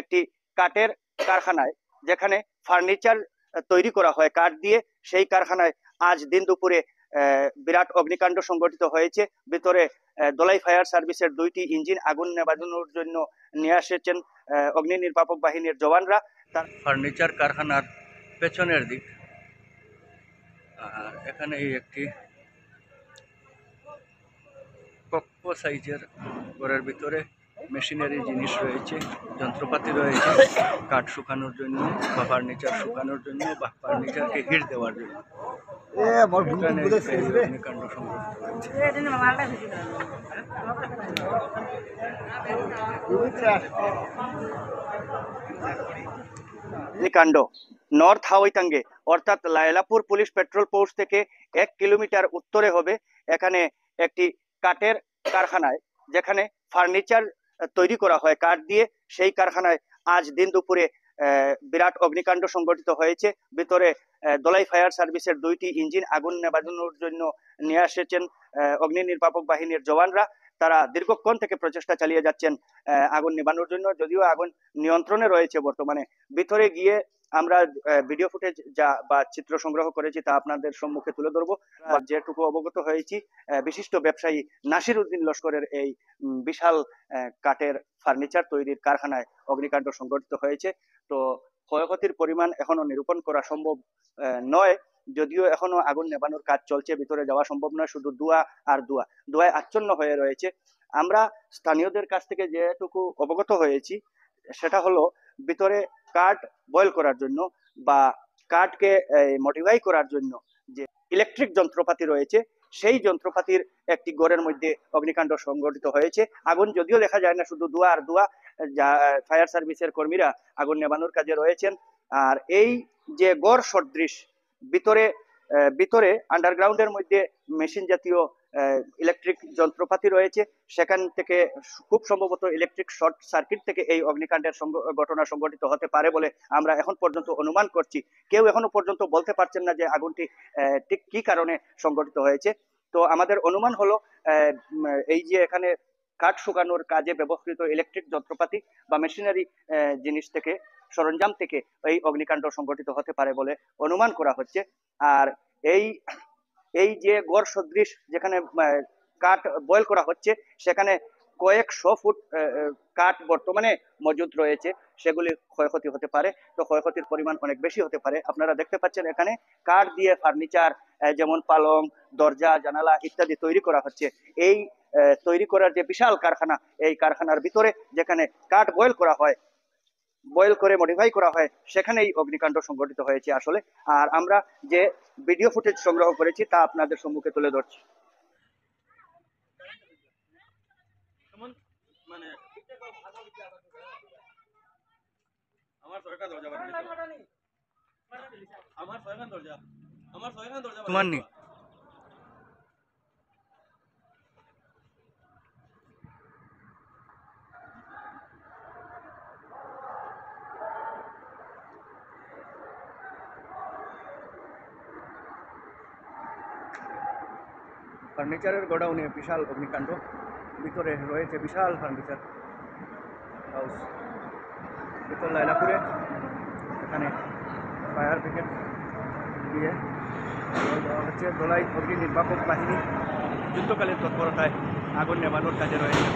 একটি কাঠের কারখানায়, যেখানে ফার্নিচার তৈরি করা হয় কাঠ দিয়ে, সেই কারখানায় আজ দিন দুপুরে বিরাট অগ্নিকাণ্ড সংঘটিত হয়েছে। ভিতরে দোলাই ফায়ার সার্ভিসের 2টি ইঞ্জিন আগুন নেভানোর জন্য নিয়ে এসেছেন অগ্নি নির্বাপক বাহিনীর জওয়ানরা। তার ফার্নিচার কারখানার পেছনের দিক, আর এখানে একটি কক্ষ সাইজের ঘরের ভিতরে মেশিনারি জিনিস রয়েছে, যন্ত্রপাতি রয়েছে কাঠ শুকানোর জন্য বা ফার্নিচার শুকানোর জন্য বা ফার্নিচারকে হিট দেওয়ার জন্য। অগ্নিকাণ্ড সংঘটিত হয়েছে। কাণ্ড নর্থ হাওয়াইতাঙ্গে অর্থাৎ লায়লাপুর পুলিশ পেট্রোল পোস্ট থেকে 1 কিলোমিটার উত্তরে হবে। এখানে একটি কাঠের কারখানায়, যেখানে ফার্নিচার তৈরি করা হয় কাঠ দিয়ে, সেই কারখানায় আজ দিন দুপুরে বিরাট অগ্নিকাণ্ড সংঘটিত হয়েছে। ভিতরে দোলাই ফায়ার সার্ভিসের 2টি ইঞ্জিন আগুন নেভানোর জন্য নিয়ে এসেছেন অগ্নি নির্বাপক বাহিনীর জওয়ানরা। তারা দীর্ঘক্ষণ থেকে প্রচেষ্টা চালিয়ে যাচ্ছেন আগুন নেভানোর জন্য, যদিও আগুন নিয়ন্ত্রণে রয়েছে বর্তমানে। ভিতরে গিয়ে আমরা ভিডিও ফুটেজ যা বা চিত্র সংগ্রহ করেছি তা আপনাদের সম্মুখে তুলে ধরবো। যেটুকু অবগত হয়েছি, বিশিষ্ট ব্যবসায়ী নাসির উদ্দিন লস্করের এই বিশাল কাঠের ফার্নিচার তৈরির কারখানায় অগ্নিকাণ্ড সংঘটিত হয়েছে। তো ক্ষয়ক্ষতির পরিমাণ এখনো নিরূপণ করা সম্ভব নয়, যদিও এখনো আগুন নেভানোর কাজ চলছে। ভিতরে যাওয়া সম্ভব নয়, শুধু ধোঁয়া আর ধোঁয়ায় আচ্ছন্ন হয়ে রয়েছে। আমরা স্থানীয়দের কাছ থেকে যেটুকু অবগত হয়েছি সেটা হলো, ভিতরে কাঠ বয়েল করার জন্য বা কাঠকে মডিফাই করার জন্য যে ইলেকট্রিক যন্ত্রপাতি রয়েছে, সেই যন্ত্রপাতির একটি ঘরের মধ্যে অগ্নিকাণ্ড সংঘটিত হয়েছে। আগুন যদিও দেখা যায় না, শুধু ধোঁয়া আর ধোঁয়া। ফায়ার সার্ভিসের কর্মীরা আগুন নেভানোর কাজে রয়েছেন। আর এই যে গড় সদৃশ ভিতরে আন্ডারগ্রাউন্ডের মধ্যে মেশিন জাতীয় ইলেকট্রিক যন্ত্রপাতি রয়েছে, সেখান থেকে খুব সম্ভবত ইলেকট্রিক শর্ট সার্কিট থেকে এই অগ্নিকাণ্ডের ঘটনা সংঘটিত হতে পারে বলে আমরা এখন পর্যন্ত অনুমান করছি। কেউ এখনো পর্যন্ত বলতে পারছেন না যে আগুনটি ঠিক কি কারণে সংঘটিত হয়েছে। তো আমাদের অনুমান হলো, এই যে এখানে কাঠ শুকানোর কাজে ব্যবহৃত ইলেকট্রিক যন্ত্রপাতি বা মেশিনারি জিনিস থেকে, সরঞ্জাম থেকে এই অগ্নিকাণ্ড সংঘটিত হতে পারে বলে অনুমান করা হচ্ছে। আর এই যে গড় সদৃশ যেখানে কাঠ বয়েল করা হচ্ছে, সেখানে কয়েকশো ফুট কাঠ বর্তমানে মজুদ রয়েছে, সেগুলি ক্ষয়ক্ষতি হতে পারে। তো ক্ষয়ক্ষতির পরিমাণ অনেক বেশি হতে পারে। আপনারা দেখতে পাচ্ছেন এখানে কাঠ দিয়ে ফার্নিচার, যেমন পালং, দরজা, জানালা ইত্যাদি তৈরি করা হচ্ছে। এই তৈরি করার যে বিশাল কারখানা, এই কারখানার ভিতরে যেখানে কাঠ বয়েল করে মডিফাই করা হয়, সেখানেই অগ্নিকাণ্ড সংঘটিত হয়েছে আসলে। আর আমরা যে ভিডিও ফুটেজ সংগ্রহ করেছি তা আপনাদের সম্মুখে তুলে ধরছি। তোমার নি ফার্নিচারের গোডাউনে বিশাল অগ্নিকাণ্ড। ভিতরে রয়েছে বিশাল ফার্নিচার হাউস। ভিতর লায়লাপুরে এখানে ফায়ার ব্রিগেড দিয়ে দেওয়া হচ্ছে। দোলাই অগ্নি নির্বাপক বাহিনী যুদ্ধকালীন তৎপরতায় আগুন নেভানোর কাজে রয়েছে।